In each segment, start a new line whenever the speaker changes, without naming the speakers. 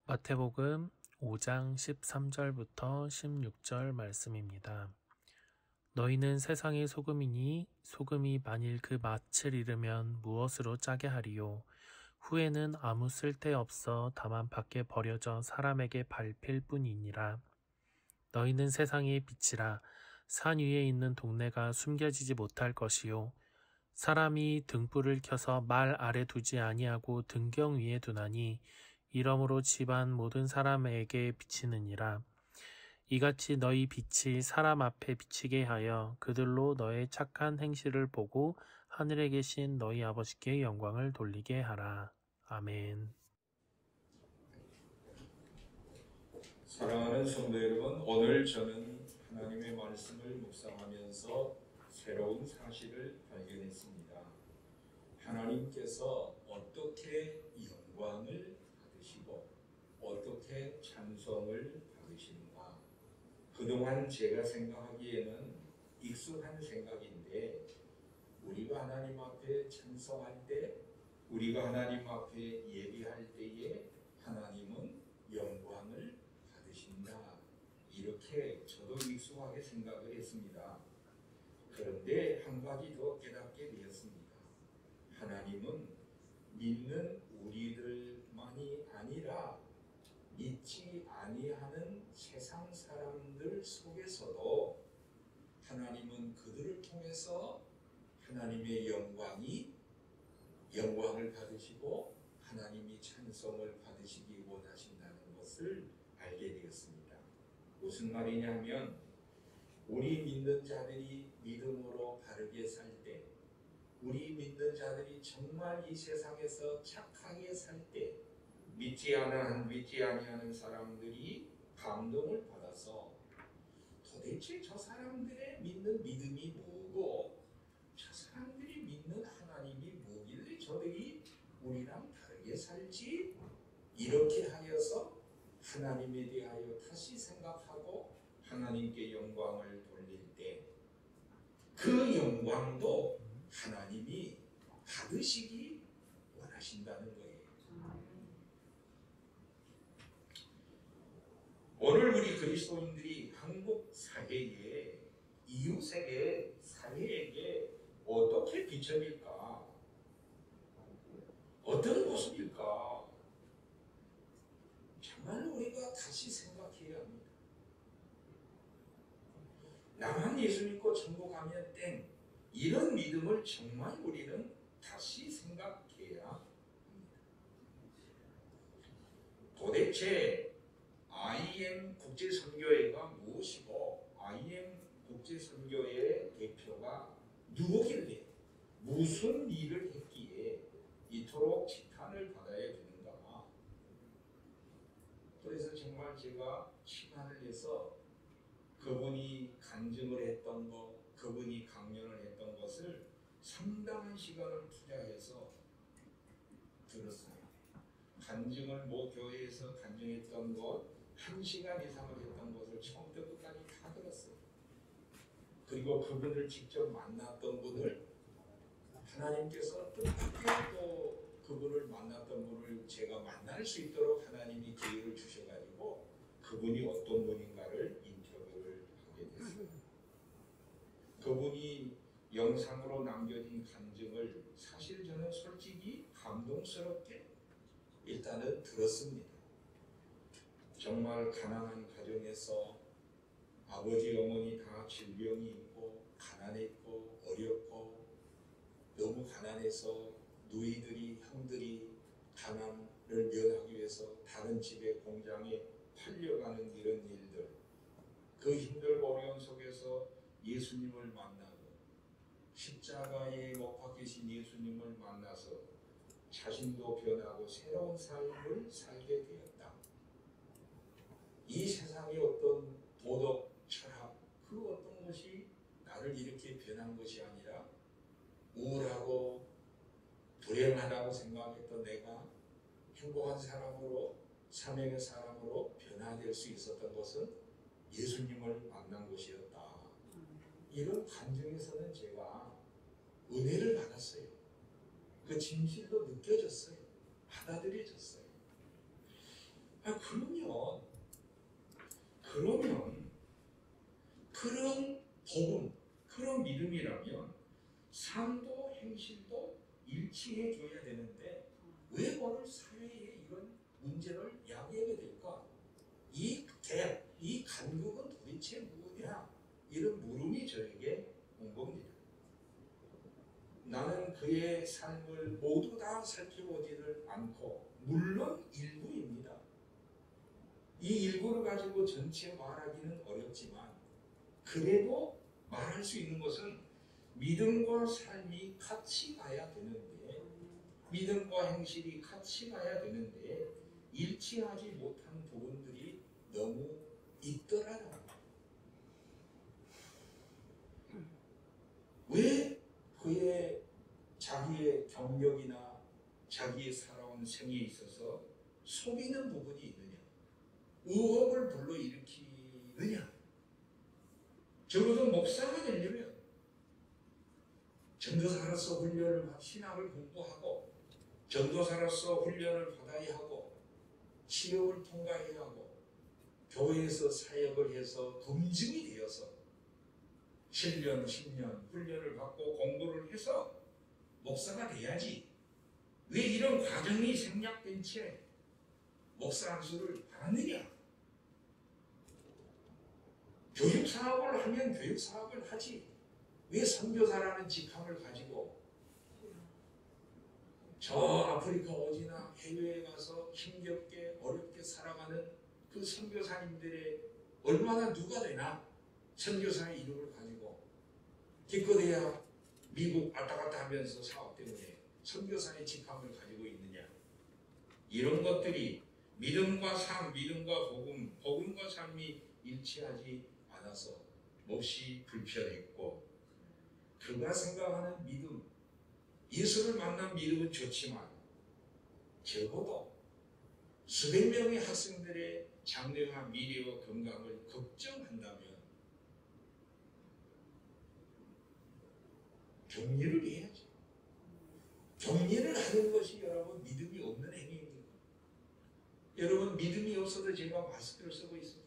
마태복음 5장 13절부터 16절 말씀입니다. 너희는 세상의 소금이니 소금이 만일 그 맛을 잃으면 무엇으로 짜게 하리요? 후에는 아무 쓸데없어 다만 밖에 버려져 사람에게 밟힐 뿐이니라. 너희는 세상의 빛이라. 산 위에 있는 동네가 숨겨지지 못할 것이요. 사람이 등불을 켜서 말 아래 두지 아니하고 등경 위에 두나니 이러므로 집안 모든 사람에게 비치느니라. 이같이 너희 빛이 사람 앞에 비치게 하여 그들로 너의 착한 행실을 보고 하늘에 계신 너희 아버지께 영광을 돌리게 하라. 아멘.
사랑하는 성도 여러분, 오늘 저는 하나님의 말씀을 묵상하면서 새로운 사실을 발견했습니다. 하나님께서 어떻게 영광을 받으시고 어떻게 찬송을 받으시는가. 그동안 제가 생각하기에는 익숙한 생각인데, 우리가 하나님 앞에 찬송할 때, 우리가 하나님 앞에 예배할 때에 하나님은 영광을 받으신다, 이렇게 저도 익숙하게 생각을 했습니다. 그런데 한 가지 더 깨닫게 되었습니다. 하나님은 믿는 우리들만이 아니라 믿지 아니하는 세상 사람들 속에서도 하나님은 그들을 통해서 하나님의 영광을 받으시고 하나님이 찬송을 받으시기 원하신다는 것을 알게 되었습니다. 무슨 말이냐면, 우리 믿는 자들이 믿음으로 바르게 살 때, 우리 믿는 자들이 정말 이 세상에서 착하게 살 때, 믿지 아니하는 사람들이 감동을 받아서 도대체 저 사람들의 믿는 믿음이 뭐고, 저 사람들이 믿는 하나님이 뭐길래 저들이 우리랑 다르게 살지? 이렇게 하여서 하나님에 대하여 다시 생각하고 하나님께 영광을 돌릴 때, 그 영광도 하나님이 받으시기 원하신다는 거예요. 오늘 우리 그리스도인들이 한국 사회에, 이웃에게, 사회에게 어떻게 비춰질까? 어떤 모습일까? 정말 우리가 다시 생각해야 합니다. 나만 예수 믿고 천국 가면 땡, 이런 믿음을 정말 우리는 다시 생각해야 합니다. 도대체 IM 국제선교회가 무엇이고, IM 국제선교회 대표가 누구길래, 무슨 일을 했기에 이토록 지탄을 받아야 되는가. 그래서 정말 제가 시간을 내서 그분이 간증을 했던 것, 그분이 강연을 했던 것을 상당한 시간을 투자해서 들었어요. 간증을 교회에서 간증했던 것 1시간 이상을 했던 것을 처음부터 끝까지 다 들었어요. 그리고 그분을 직접 만났던 분을, 하나님께서 뜻밖의 또 그분을 만났던 분을 제가 만날 수 있도록 하나님이 기회를 주셔가지고 그분이 어떤 분인가를 인터뷰를 하게 됐어요. 그분이 영상으로 남겨진 간증을 사실 저는 솔직히 감동스럽게 일단은 들었습니다. 정말 가난한 가정에서 아버지 어머니 다 질병이 있고 가난했고 어렵고, 너무 가난해서 누이들이, 형들이 가난을 면하기 위해서 다른 집의 공장에 팔려가는 이런 일들, 그 힘들고 어려운 속에서 예수님을 만나고 십자가에 못 박히신 예수님을 만나서 자신도 변하고 새로운 삶을 살게 되었다. 이 세상의 어떤 도덕, 철학, 그 어떤 것이 나를 이렇게 변한 것이 아니라 우울하고 불행하다고 생각했던 내가 행복한 사람으로, 사명의 사람으로 변화될 수 있었던 것은 예수님을 만난 것이었다. 이런 간증에서는 제가 은혜를 받았어요. 그 진실도 느껴졌어요. 받아들여졌어요. 그러면 그런 복음, 그런 믿음이라면 삶도 행실도 일치해 줘야 되는데 왜 오늘 사회에 이런 문제를 야기하게 될까? 이 갭, 이 간극은 도대체 무엇이냐? 이런 물음이 저에게 온 겁니다. 나는 그의 삶을 모두 다 살펴보지를 않고 물론 일부입니다. 이 일부를 가지고 전체 말하기는 어렵지만 그래도 말할 수 있는 것은 믿음과 삶이 같이 가야 되는데 믿음과 행실이 같이 가야 되는데 일치하지 못한 부분들이 너무 있더라는 거예요. 왜 그의 자기의 경력이나 자기의 살아온 생에 있어서 속이는 부분이 있느냐? 의혹을 불러일으키느냐? 적어도 목사가 되려면 전도사로서 신학을 공부하고 전도사로서 훈련을 받아야 하고 시험을 통과해야 하고 교회에서 사역을 해서 검증이 되어서 7년, 10년 훈련을 받고 공부를 해서 목사가 돼야지. 왜 이런 과정이 생략된 채 목사 안수를 받았느냐? 교육 사업을 하면 교육 사업을 하지. 왜 선교사라는 직함을 가지고 저 아프리카 어디나 해외에 가서 힘겹게 어렵게 살아가는 그 선교사님들의 얼마나 누가 되나? 선교사의 이름을 가지고 기껏해야 미국 왔다 갔다 하면서 사업 때문에 선교사의 직함을 가지고 있느냐? 이런 것들이 믿음과 삶, 믿음과 복음, 복음과 삶이 일치하지 않아서 몹시 불편했고 그가 생각하는 믿음, 예수를 만난 믿음은 좋지만 적어도 수백 명의 학생들의 장래와 미래와 건강을 걱정한다면 격리를 해야지. 격리를 하는 것이 여러분 믿음이 없는 행위입니까? 여러분 믿음이 없어서 제가 마스크를 쓰고 있습니까?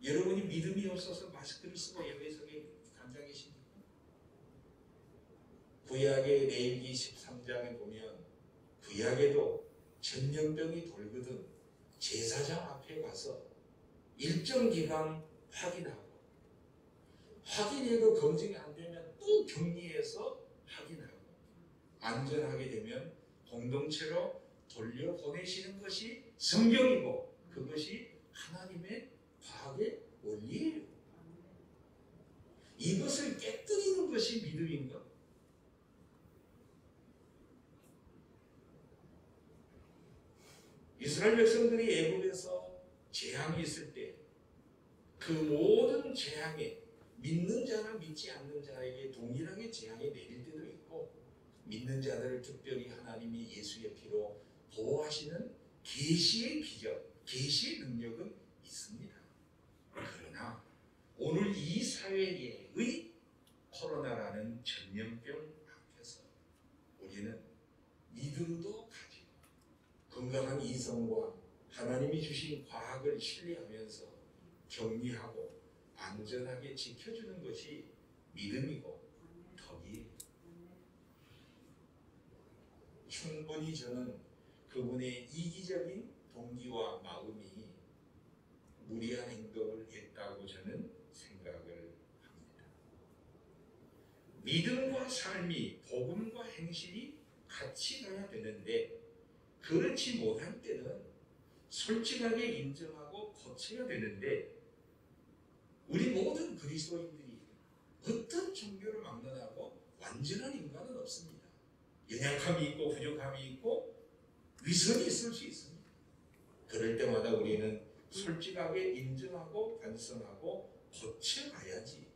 여러분이 믿음이 없어서 마스크를 쓰고 예배석에 앉아 계십니까? 구약의 레위기 13장에 보면 구약에도 전염병이 돌거든 제사장 앞에 가서 일정 기간 확인하고 확인해도 검증이 안 되면 또 격리해서 확인하고 안전하게 되면 공동체로 돌려보내시는 것이 성경이고 그것이 하나님의 과학의 원리예요. 이것을 깨뜨리는 것이 믿음인가? 이스라엘 백성들이 애굽에서 재앙이 있을 때 그 모든 재앙에 믿는 자나 믿지 않는 자에게 동일하게 재앙이 내릴 때도 있고 믿는 자들을 특별히 하나님이 예수의 피로 보호하시는 계시의 기적, 계시의 능력은 있습니다. 그러나 오늘 이 사회의 코로나라는 전염병 앞에서 우리는 믿음도 가지고 건강한 이성과 하나님이 주신 과학을 신뢰하면서 격리하고 안전하게 지켜주는 것이 믿음이고 덕이에요. 충분히 저는 그분의 이기적인 동기와 마음이 무리한 행동을 했다고 저는 생각을 합니다. 믿음과 삶이 복음과 행실이 같이 가야 되는데 그렇지 못할 때는 솔직하게 인정하고 고쳐야 되는데 우리 모든 그리스도인들이 어떤 종교를 막론하고 완전한 인간은 없습니다. 연약함이 있고 부족함이 있고 위선이 있을 수 있습니다. 그럴 때마다 우리는 솔직하게 인정하고 반성하고 고쳐가야지.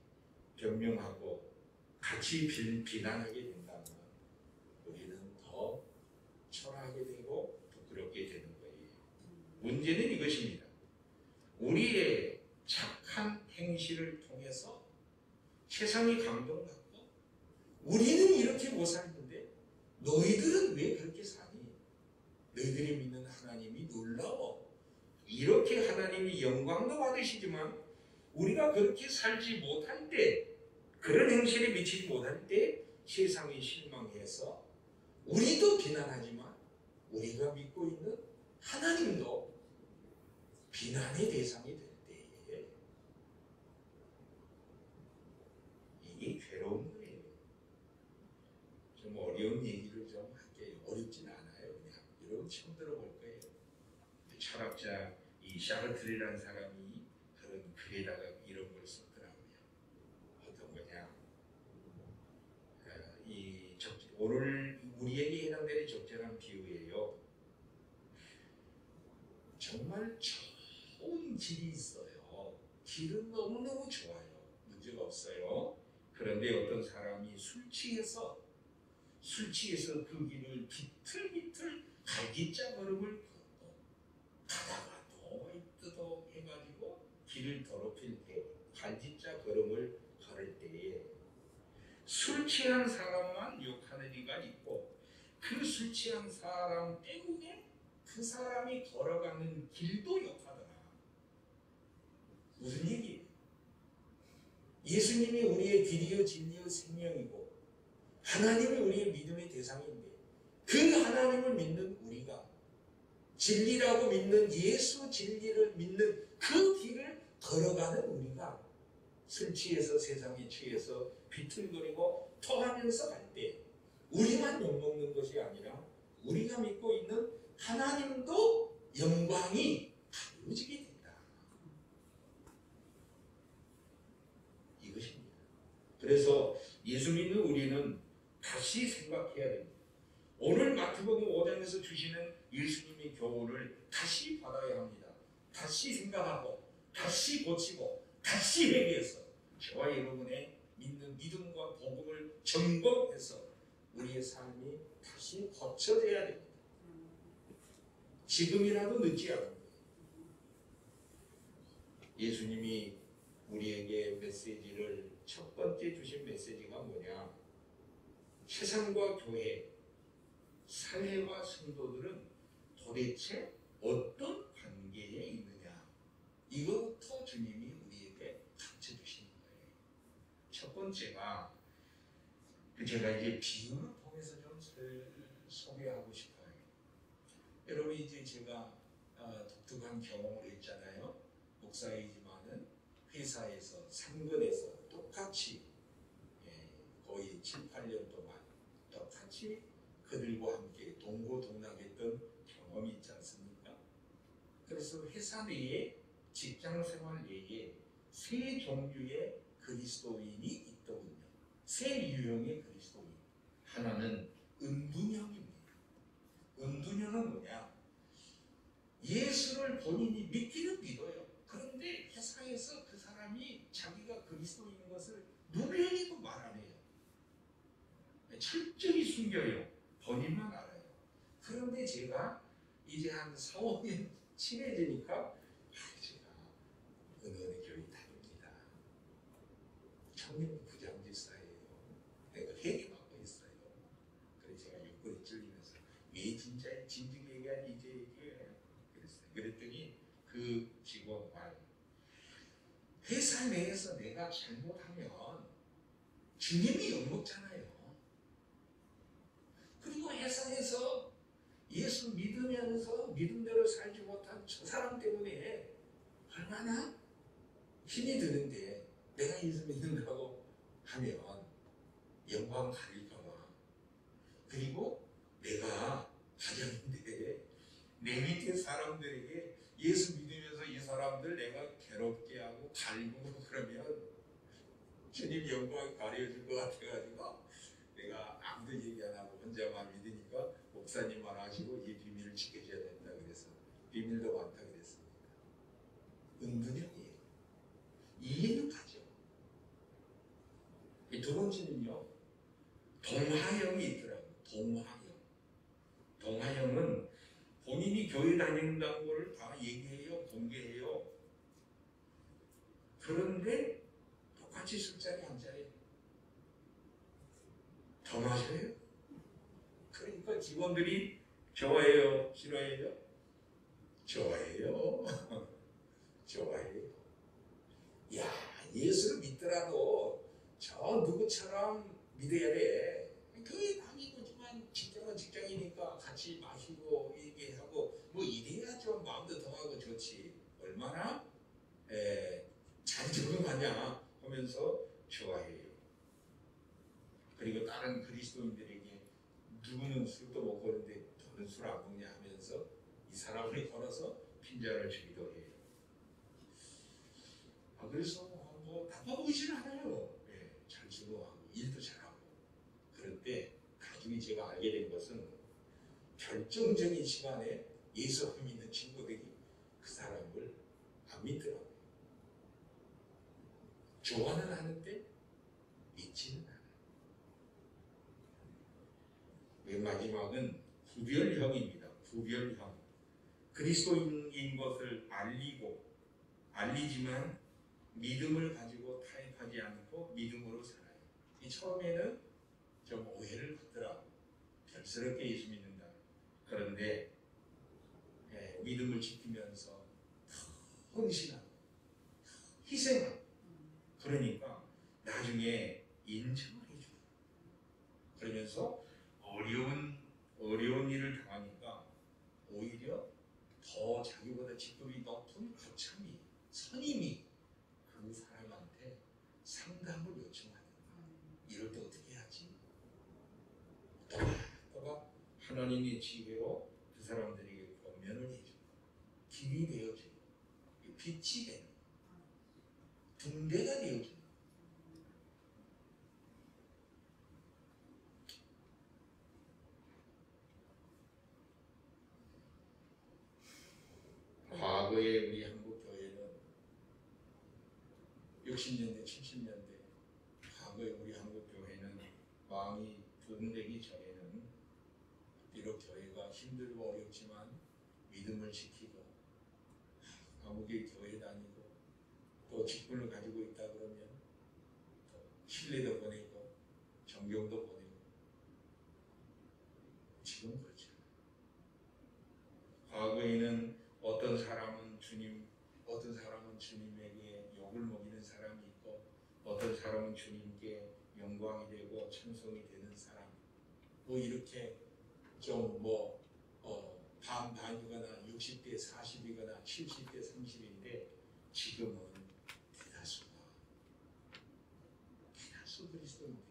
변명하고 같이 비난하게 된다면 우리는 더 초라하게 되고 부끄럽게 되는 거예요. 문제는 이것입니다. 우리의 착한 행실을 통해서 세상이 감동받고 우리는 이렇게 못 살는데 너희들은 왜 그렇게 사니? 너희들이 믿는 하나님이 놀라워. 이렇게 하나님이 영광도 받으시지만 우리가 그렇게 살지 못할 때, 그런 행실에 미치지 못할 때 세상이 실망해서 우리도 비난하지만 우리가 믿고 있는 하나님도 비난의 대상이 될 때에 이게 괴로운 거예요. 좀 어려운 얘기를 좀 할게요. 어렵진 않아요. 그냥 여러분 처음 들어볼 거예요. 철학자 이 샤르트르라는 사람이 그런 글에다가 이런 걸 썼더라고요. 어떤 거냐? 오늘 우리에게 해당되는 적절한 비유예요. 정말 좋은 길이 있어요. 길은 너무너무 좋아요. 문제가 없어요. 그런데 어떤 사람이 술 취해서 그 길을 비틀비틀 갈기자 걸음을 걷고 가다가 너무 뜨도 해가지고 길을 더럽힐 때 갈기자 걸음을 걸을 때에 술 취한 사람만 욕하는 이가 있고 그 술 취한 사람 때문에 그 사람이 걸어가는 길도 욕하더라. 무슨 얘기예요? 예수님이 우리의 길이요 진리요 생명이고 하나님이 우리의 믿음의 대상인데 그 하나님을 믿는 우리가 진리라고 믿는 예수 진리를 믿는 그 길을 걸어가는 우리가 술 취해서 세상에 취해서 비틀거리고 토하면서 갈 때 우리만 욕먹는 것이 아니라 우리가 믿고 있는 하나님도 영광이 가려지게 된다. 이것입니다. 그래서 예수 믿는 우리는 다시 생각해야 됩니다. 오늘 마태복음 5장에서 주시는 예수님의 교훈을 다시 받아야 합니다. 다시 생각하고 다시 고치고 다시 회개해서 저와 여러분의 믿는 믿음과 복음을 점검해서 우리의 삶이 다시 고쳐져야 됩니다. 지금이라도 늦지 않은 예수님이 우리에게 메시지를 첫 번째 주신 메시지가 뭐냐? 세상과 교회, 사회와 성도들은 도대체 어떤 관계에 있느냐? 이것부터 주님이 우리에게 가르쳐 주시는 거예요. 첫 번째가 제가 이제 비유를 통해서 좀 소개하고 싶어요. 여러분 이제 제가 독특한 경험을 했잖아요. 목사이지만은 회사에서 상근에서 똑같이 거의 7, 8년 동안 똑같이 그들과 함께 동고동락했던 경험이 있지 않습니까? 그래서 회사 내에 직장생활 내에 세 종류의 그리스도인이 있더군요. 세 유형의 그리스도인. 하나는 은둔형입니다. 은둔형은 뭐냐? 예수를 본인이 믿기는 믿어요. 그런데 회사에서 그 사람이 자기가 그리스도인인 것을 누구에게도 말 안 해요. 철저히 숨겨요. 본인만 알아요. 그런데 제가 이제 한 4, 5년 친해지니까 제가 어느 교회 다닙니다. 청년 부장지사예요. 내가 회개받고 있어요. 그래서 제가 욕구에 찔리면서 왜 진짜 진즉 얘기하니 이제 얘기해. 그랬더니 그 직원 말 회사 내에서 내가 잘못하면 주님이 욕먹잖아요. 그리고 회사에서 예수 믿으면서 믿음대로 살지 못한 저 사람 때문에 얼마나 힘이 드는데 내가 예수 믿는다고 하면 영광 가릴까봐. 그리고 내가 가정인데 내 밑에 사람들에게 예수 믿으면서 이 사람들 내가 괴롭게 하고 갈구고 그러면 주님 영광이 가려질 것 같아가지고 내가 아무도 얘기 안 하고 혼자만 믿으니까 목사님만 하시고 이 비밀을 지켜줘야 된다 그래서 비밀도 많다 그랬습니다. 은둔형이에요. 이해는 가죠. 두 번째는요. 동하형이 있더라고요. 동하형. 동하형은 본인이 교회 다닌다는 걸 다 얘기해요. 공개해요. 그런데 똑같이 술자리에 앉아요. 더 마셔요. 그러니까 직원들이 좋아해요? 싫어해요? 좋아해요. 좋아해요. 야, 예수를 믿더라도 저 누구처럼 믿어야 돼. 교회 다니고지만 직장은 직장이니까 같이 마시고 얘기하고 뭐 이래야 좀 마음도 통하고 좋지. 얼마나 잘 적응하냐 하면서 좋아해요. 그리고 다른 그리스도인들에게 누구는 술도 먹고 있는데 너는 술 안 먹냐 하면서 이 사람을 걸어서 핀잔을 주기도 해요. 그래서 뭐 나빠 보이지는 않아요. 잘 적응하고 일도 잘하고. 그럴 때 나중에 제가 알게 된 것은 결정적인 시간에 예수 안 믿는 친구들이 그 사람을 안 믿더라고요. 좋아는 하는데 믿지는 않아요. 맨 마지막은 구별형입니다. 구별형. 그리스도인인 것을 알리지만 믿음을 가지고 타협하지 않고 믿음으로 살아요. 이 처음에는 좀 오해를 받더라고. 별스럽게 예수 믿는다. 그런데 믿음을 지키면서 헌신하고 희생하고 그러니까 나중에 인정을 해줘요. 그러면서 어려운 일을 당하니까 오히려 더 자기보다 직급이 높은 거참이 선임이 그 사람한테 상담을 요청하는 거야. 이럴 때 어떻게 하지? 또가 하나님의 지혜로 그 사람들에게 권면을 해줘요. 길이 되어줘요. 빛이 되는 등대가 되어줘요. 과거에 우리 한국교회는 60년대, 70년대 과거에 우리 한국교회는 왕이 분되기 전에는 비록 교회가 힘들고 어렵지만 믿음을 지키고 아무개 교회 다니고 또 직분을 가지고 있다 그러면 또 신뢰도 보내고 존경도 보내고 지금 그렇죠. 과거에는 어떤 사람은 주님에게 욕을 먹이는 사람이 있고 어떤 사람은 주님께 영광이 되고 찬송이 되는 사람 뭐 이렇게 좀 반반이거나 60대 40이거나 70대 30인데 지금은 대다수 그리스도인들이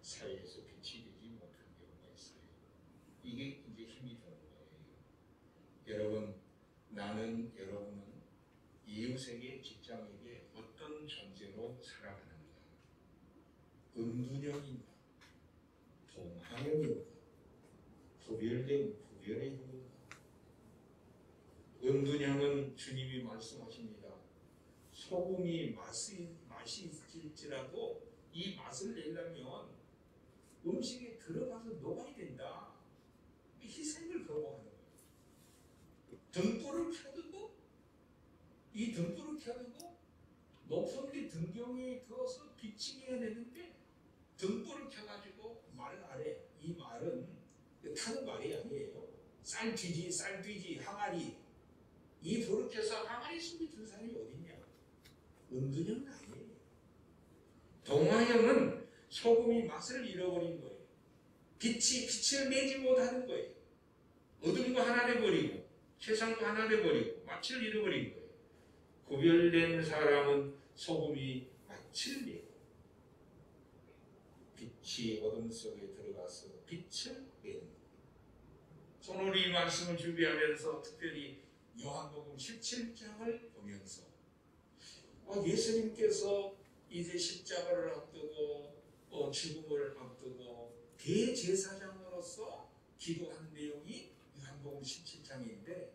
사회에서 빛이 되지 못한 경우가 있어요. 이게 이제 힘이 드는 거예요. 여러분은 이웃에게 직장에게 어떤 존재로 살아가는가? 은둔형인가? 동하형인가? 구별의 형인가? 은둔형은 주님이 말씀하십니다. 소금이 맛이 있을지라도 이 맛을 내려면 음식에 들어가서 녹아야 된다. 희생을 거부하는 거예요. 등불을 켜두고 높은 데 등경에 그어서 비치게 해야 되는데 등불을 켜가지고 말 아래 이 말은 타는 말이 아니에요. 쌀뒤지 항아리 이 불을 켜서 항아리 숨이 든 사람이 어딨냐? 은둔형은 아니에요. 동화형은 소금이 맛을 잃어버린 거예요. 빛을 내지 못하는 거예요. 어둠과 하나 돼버리고 세상과 하나 돼버리고 맛을 잃어버린 거예요. 구별된 사람은 소금이 맛을 내고 빛이 어둠 속에 들어가서 빛을 내는 거예요. 오늘 이 말씀을 준비하면서 특별히 요한복음 17장을 보면서 예수님께서 이제 십자가를 앞두고 죽음을 앞두고 대제사장으로서 기도한 내용이 요한복음 17장인데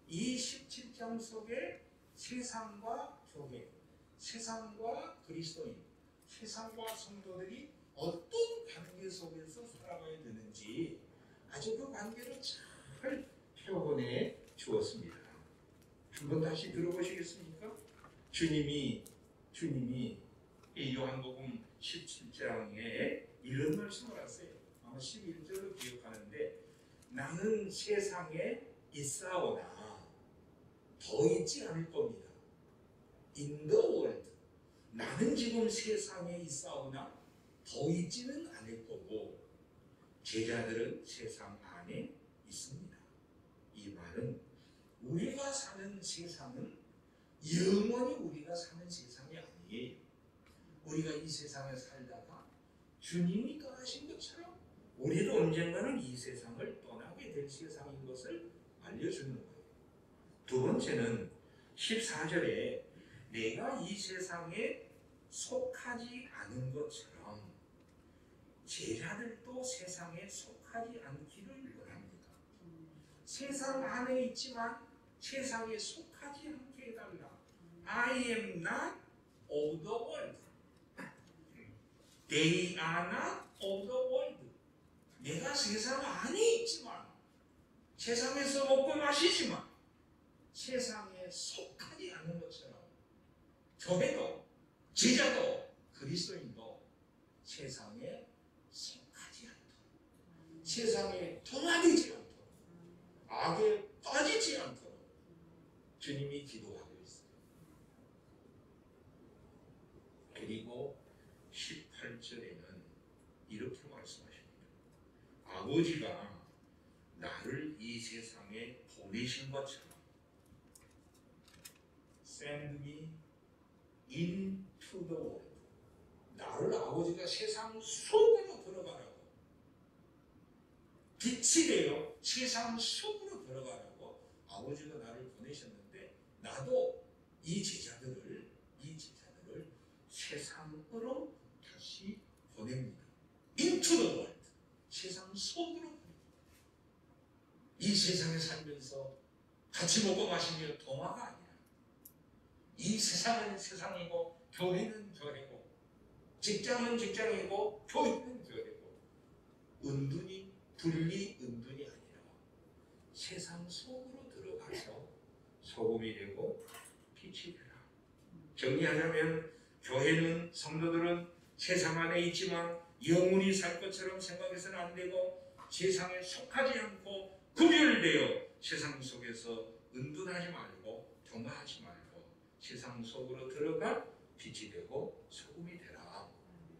이 17장 속에 세상과 교회, 세상과 그리스도인, 세상과 성도들이 어떤 관계 속에서 살아가야 되는지 아주 그 관계를 잘 표현해 주었습니다. 한번 다시 들어보시겠습니까? 주님이 이 요한복음 17장에 이런 말씀을 하세요. 아마 11절로 기억하는데 나는 세상에 있사오나 더 있지 않을 겁니다. In the world. 나는 지금 세상에 있사오나 더 있지는 않을 거고 제자들은 세상 안에 있습니다. 이 말은 우리가 사는 세상은 영원히 우리가 사는 세상이 아니에요. 우리가 이 세상에 살다가 주님이 떠나신 것처럼 우리도 언젠가는 이 세상을 떠나게 될 세상인 것을 알려주는 거예요. 두 번째는 14절에 내가 이 세상에 속하지 않은 것처럼 제자들도 세상에 속하지 않기를 원합니다. 세상 안에 있지만 세상에 속하지 않게 해달라. I am not of the world. They are not of the world. 내가 세상 안에 있지만 세상에서 먹고 마시지만 세상에 속하지 않은 것처럼 교회도 제자도 그리스도인도 세상에 속하지 않도록 세상에 동화되지 않도록 악에 빠지지 않도록 주님이 기도하고 있어요. 그리고 18절에는 이렇게 말씀하십니다. 아버지가 나를 이 세상에 보내신 것처럼 Send me into the world. 나를 아버지가 세상 속으로 들어가라고 빛이 되어 세상 속으로 들어가라고 아버지가 나를 보내셨는데 나도 이 제자들을 세상으로 다시 보냅니다. Into the world. 세상 속으로. 이 세상에 살면서 같이 먹고 마시며 동화가 아니라 이 세상은 세상이고 교회는 교회고 직장은 직장이고 교회는 교회고 은둔히 은둔이 아니라 세상 속으로 들어가서 소금이 되고 빛이 되라. 정리하자면 교회는 성도들은 세상 안에 있지만 영원히 살 것처럼 생각해서는 안 되고 세상에 속하지 않고 구별되어 세상 속에서 은둔하지 말고 동화하지 말고 세상 속으로 들어가 빛이 되고 소금이 되라.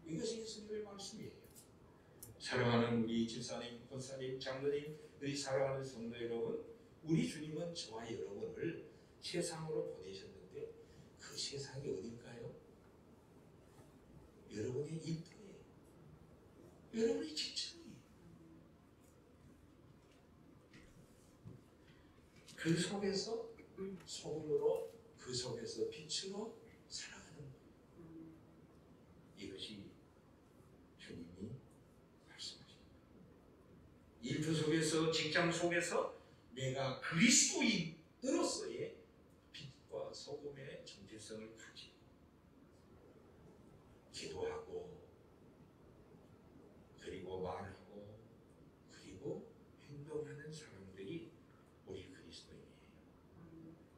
이것이 예수님의 말씀이에요. 사랑하는 우리 집사님, 권사님, 장로님, 우리 사랑하는 성도 여러분, 우리 주님은 저와 여러분을 세상으로 보내셨는데 그 세상이 어딜까요? 여러분의 일터예요. 여러분의 직장이에요. 그 속에서 소금으로 그 속에서 빛으로 살아가는 거예요. 이것이 주님이 말씀하십니다. 일터 속에서 직장 속에서 내가 그리스도인으로서의 빛과 소금의 정체성을 가지고 기도하고 그리고 말하고 그리고 행동하는 사람들이 우리 그리스도인이에요.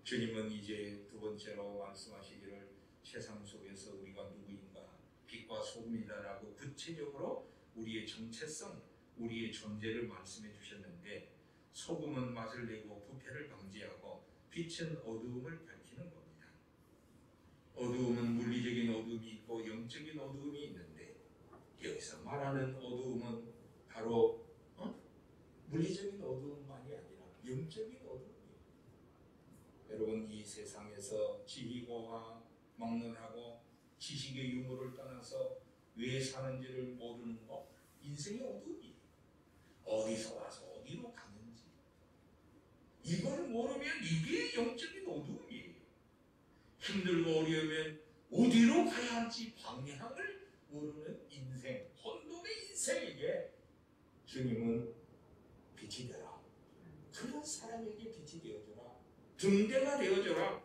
주님은 이제 두 번째로 말씀하시기를 세상 속에서 우리가 누구인가 빛과 소금이다라고 구체적으로 우리의 정체성, 우리의 존재를 말씀해 주셨는데 소금은 맛을 내고 부패를 방지하고 빛은 어두움을 밝히는 겁니다. 어두움은 물리적인 어두움이 있고 영적인 어두움이 있는데 여기서 말하는 어두움은 바로 물리적인 어두움만이 아니라 영적인 어두움이에요. 여러분 이 세상에서 지휘고와 막론하고 지식의 유무를 떠나서 왜 사는지를 모르는 거 인생의 어두움이에요. 어디서 와서 어디로 가는지 이걸 모르면 이게 영적인 어두움이에요. 힘들고 어려우면 어디로 가야 할지 방향을 모르는 인생, 혼돈의 인생에게 주님은 빛이 되라. 그런 사람에게 빛이 되어줘라. 등대가 되어줘라.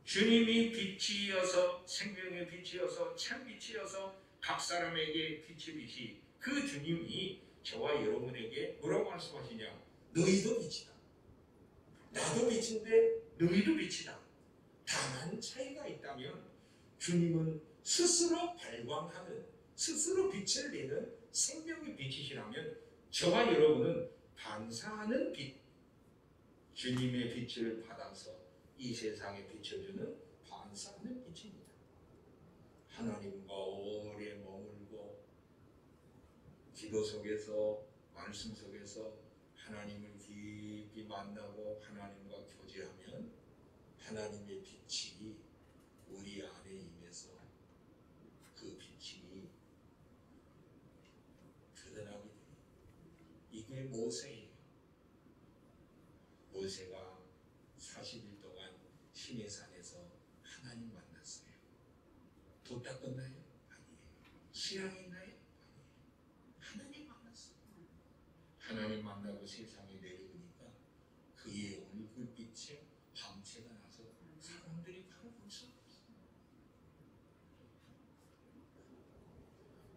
주님이 빛이어서 생명의 빛이어서 참 빛이어서 각 사람에게 빛이 그 주님이 저와 여러분에게 뭐라고 말씀하시냐? 너희도 빛이다. 나도 빛인데 너희도 빛이다. 다만 차이가 있다면 주님은 스스로 발광하는 스스로 빛을 내는 생명의 빛이시라면 저와 여러분은 반사하는 빛 주님의 빛을 받아서 이 세상에 비춰주는 반사하는 빛입니다. 하나님과 오래 머물고 기도 속에서 말씀 속에서 하나님을 깊이 만나고 하나님과 교제하면 하나님의 빛이 우리 안에 임해서 그 빛이 드러나게 됩니다. 이게 모세예요. 모세가 40일 동안 시내산에서 하나님 만났어요. 뒀다 끝나요? 아니에요. 시간이 있나요? 아니에요. 하나님 만났어요. 하나님 만나고 세상에 내려오니까 그의 얼굴빛에 광채가 나서 사람들이 바로 볼 수 없어요.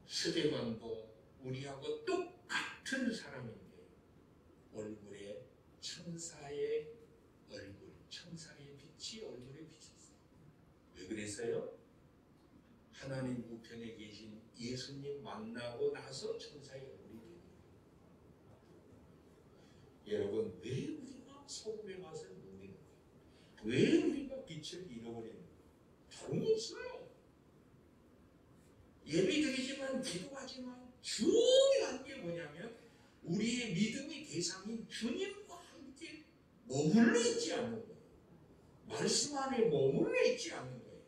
스데반도 우리하고 똑같은 사람인데 얼굴에 천사의 얼굴, 천사의 빛이 얼굴에 비쳤어요. 왜 그랬어요? 하나님 우편에 계신 예수님 만나고 나서 천사의 얼굴이 되는 거예요. 여러분, 왜 우리가 소금의 맛을 모르는가? 왜 우리가 빛을 잃어버리는가? 다른 게 있어요. 예배드리지만 기도하지만 중요한 게 뭐냐면 우리의 믿음의 대상인 주님과 함께 머물러 있지 않는 거예요. 말씀 안에 머물러 있지 않는 거예요.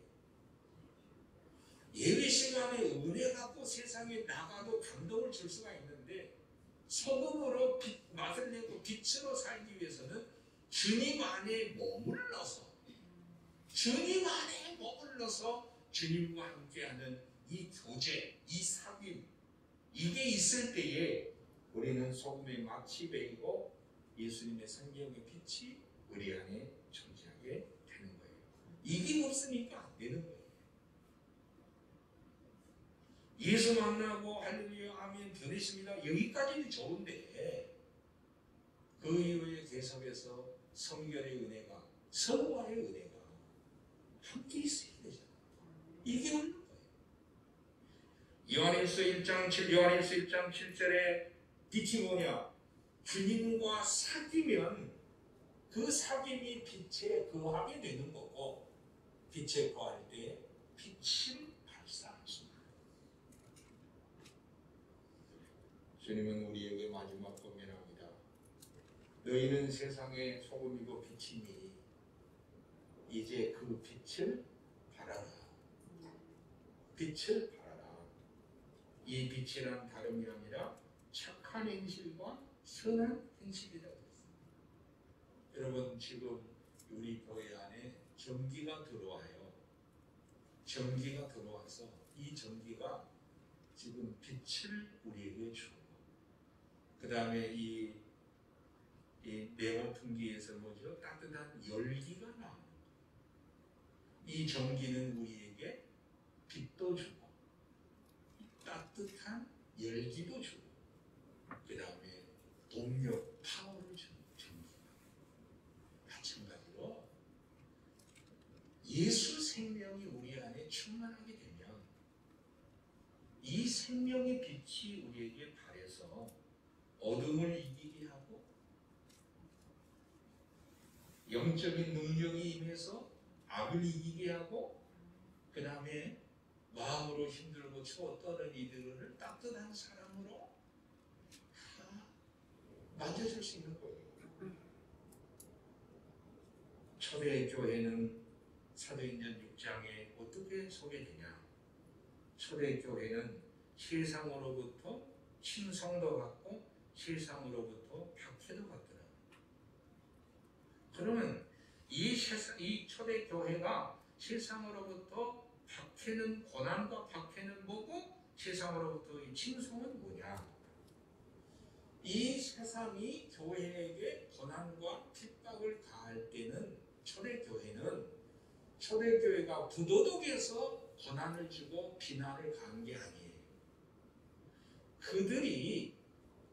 예배 시간에 은혜 갖고 세상에 나가도 감동을 줄 수가 있는데 소금으로 맛을 내고 빛으로 살기 위해서는 주님 안에 머물러서 주님과 함께하는 이 교제, 이 사귐 이게 있을 때에 우리는 소금의 맛이 배이고 예수님의 성경의 빛이 우리 안에 존재하게 되는 거예요. 이게 없으니까 안 되는 거예요. 예수 만나고 할렐루야 아멘 변했습니다. 여기까지는 좋은데 그 이후에 계속해서 성결의 은혜가 성화의 은혜가 함께 있어야 되잖아요. 이게 없는 거예요. 요한일서 1장 7절에 빛이 뭐냐? 주님과 사귀면 그 사귐이 빛에 거하게 되는 거고 빛에 거할 때 빛을 발산할 수 있는 거예요. 주님은 우리에게 마지막 권면합니다. 너희는 세상의 소금이고 빛이니 이제 그 빛을 발하라. 빛을 발하라. 이 빛이란 다름이 아니라 착한 행실과 선한 행실이라고 했습니다. 여러분 지금 우리 교회 안에 전기가 들어와요. 전기가 들어와서 이 전기가 지금 빛을 우리에게 주고 그 다음에 이 내오풍기에서 뭐죠? 따뜻한 열기가 나오는 거예요. 이 전기는 우리에게 빛도 주고 따뜻한 열기도 주고 그 다음에 동력, 파워를 주는 전기가 마찬가지로 예수 생명이 우리 안에 충만하게 되면 이 생명의 빛이 우리에게 발해서 어둠을 이기게 하고 영적인 능력이 임해서 악을 이기게 하고 그 다음에 마음으로 힘들고 추워 떠는 이들을 따뜻한 사랑으로 만져줄 수 있는 거예요. 초대교회는 사도행전 6장에 어떻게 소개되냐? 초대교회는 세상으로부터 침성도 받고 세상으로부터 박해도 받더라. 그러면 이 초대교회가 세상으로부터 박해는 고난과 박해는 뭐고 세상으로부터 이 침송은 뭐냐? 이 세상이 교회에게 고난과 핍박을 가할 때는 초대교회가 부도덕에서 고난을 주고 비난을 가한 게 아니에요. 그들이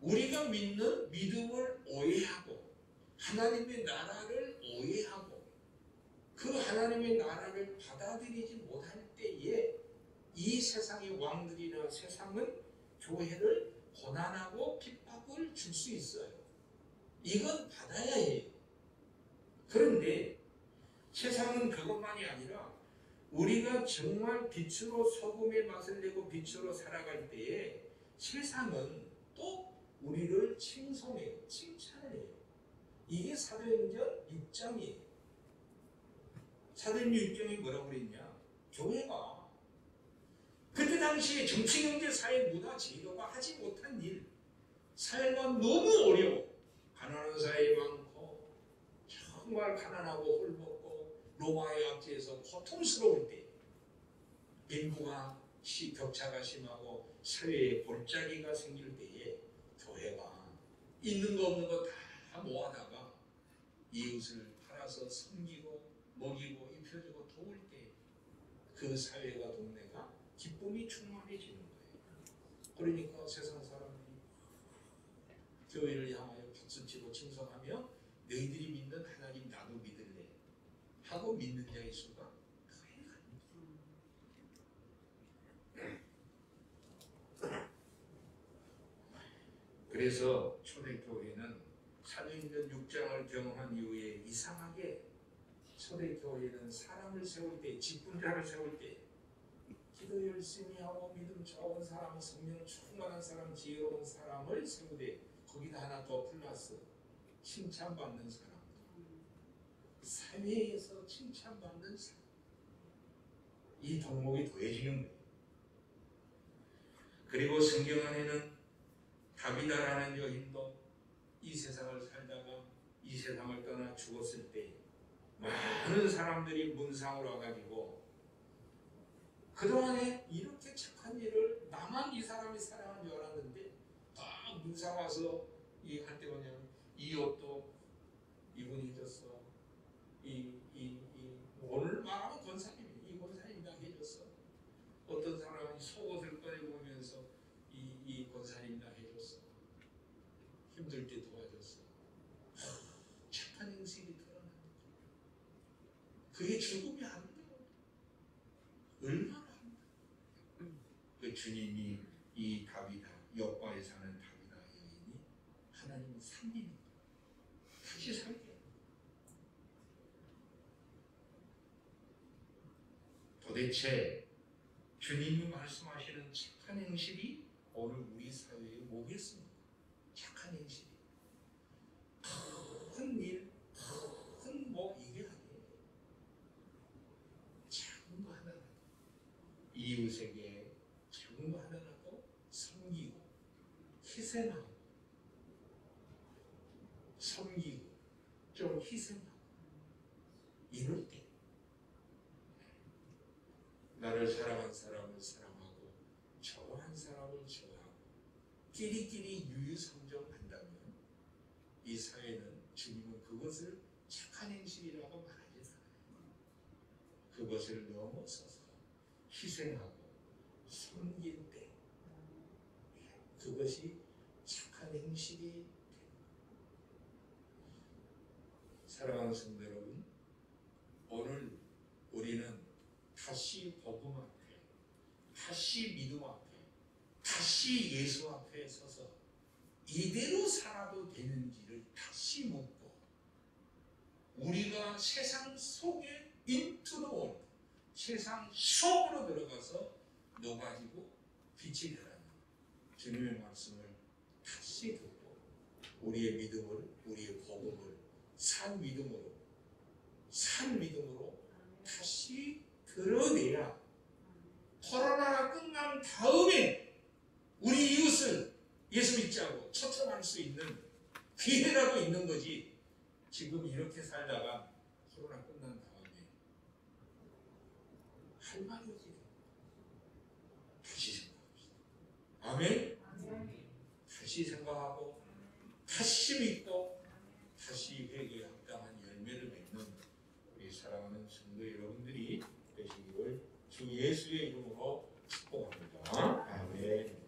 우리가 믿는 믿음을 오해하고 하나님의 나라를 오해하고 그 하나님의 나라를 받아들이지 못할 때에 이 세상의 왕들이나 세상은 교회를 고난하고 핍박을 줄 수 있어요. 이건 받아야 해요. 그런데 세상은 그것만이 아니라 우리가 정말 빛으로 소금의 맛을 내고 빛으로 살아갈 때에 세상은 또 우리를 칭송해요. 칭찬을 해요. 이게 사도행전 6장이에요. 사도행전 6장이 뭐라고 그랬냐? 교회가 그때 당시에 정치, 경제, 사회, 문화, 제도가 하지 못한 일, 사회가 너무 어려워. 가난한 사회 많고 정말 가난하고 홀벗고 로마의 압제에서 고통스러울 때, 인구가 격차가 심하고 사회에 골짜기가 생길 때에 교회가 있는 거 없는 거 다 모아다가 이웃을 팔아서 섬기고 먹이고 입혀주고 도울 때 그 사회가 동네가 기쁨이 충만해지는 거예요. 그러니까 세상 사람들이 교회를 향하여 박수치고 칭송하며 너희들이 믿는 하나님 나도 믿을래 하고 믿는 자의 수가 크게 갑니다. 그래서 초대교회는 사도행전 6장을 경험한 이후에 이상하게 초대교회는 사람을 세울 때, 직분자를 세울 때 기도 열심히 하고 믿음 좋은 사람, 성령 충만한 사람, 지혜로운 사람을 세우되 거기다 하나 더 플러스 칭찬받는 사람, 사회에서 칭찬받는 사람, 이 덕목이 더해지는 거예요. 그리고 성경 안에는 다비다라는 여인도 이 세상을 살다가 이 세상을 떠나 죽었을 때 많은 사람들이 문상으로 와가지고 그동안에 이렇게 착한 일을 나만 이 사람이 사랑한 줄 알았는데 딱 문상 와서 이 할 때 뭐냐면 이 옷도 이분이 해줬어. 오늘 말하면 권사님이 이 권사님이 다 해줬어. 어떤 사람이 속옷을 꺼내보면서 이 권사님이 다 해줬어. 힘들 때 도와줬어. 착한 행실이 드러나는 거예요. 그게 죽음이 아름다워. 얼마나 아름다워. 그 주님이 이 다비다, 여과에 사는 다비다 여인이 하나님을 살리는 거예요. 다시 살게. 도대체 주님이 말씀하시는 착한 행실이 오늘 우리 사회에 뭐겠습니까? 착한 행실이 큰 일, 큰 뭐 이게 아니에요. 작은 거 하나라도 이웃에게 작은 거 하나라도 섬기고 희생하고 섬기고 좀 희생하고 이럴 때 나를 사랑한 사람을 사랑하고 좋아한 사람을 좋아하고 끼리끼리 유유상종한다면 이 사회는 주님은 그것을 착한 행실이라고 말하지 않아요. 그것을 넘어서서 희생하고 섬길 때 그것이 착한 행실이 됩니다. 사랑하는 성도 여러분, 오늘 우리는 다시 복음 앞에, 다시 믿음 앞에, 다시 예수 앞에 서서 이대로 살아도 되는지를 다시 묻고 우리가 세상 속에 인투로 세상 속으로 들어가서 녹아지고 빛이 되라는 주님의 말씀을 다시 듣고 우리의 믿음을, 우리의 복음을 산 믿음으로 다시 드러내야 코로나가 끝난 다음에 우리 이웃을 예수 믿자고 초청할 수 있는 기회라도 있는 거지. 지금 이렇게 살다가 코로나 끝난 다음에 할 말이 없지. 다시 생각합시다. 아멘? 다시 생각하고 다시 믿고 다시 회개에 합당한 열매를 맺는 우리 사랑하는 성도 여러분들이 되시기를 주 예수의 이름으로 축복합니다. 아멘.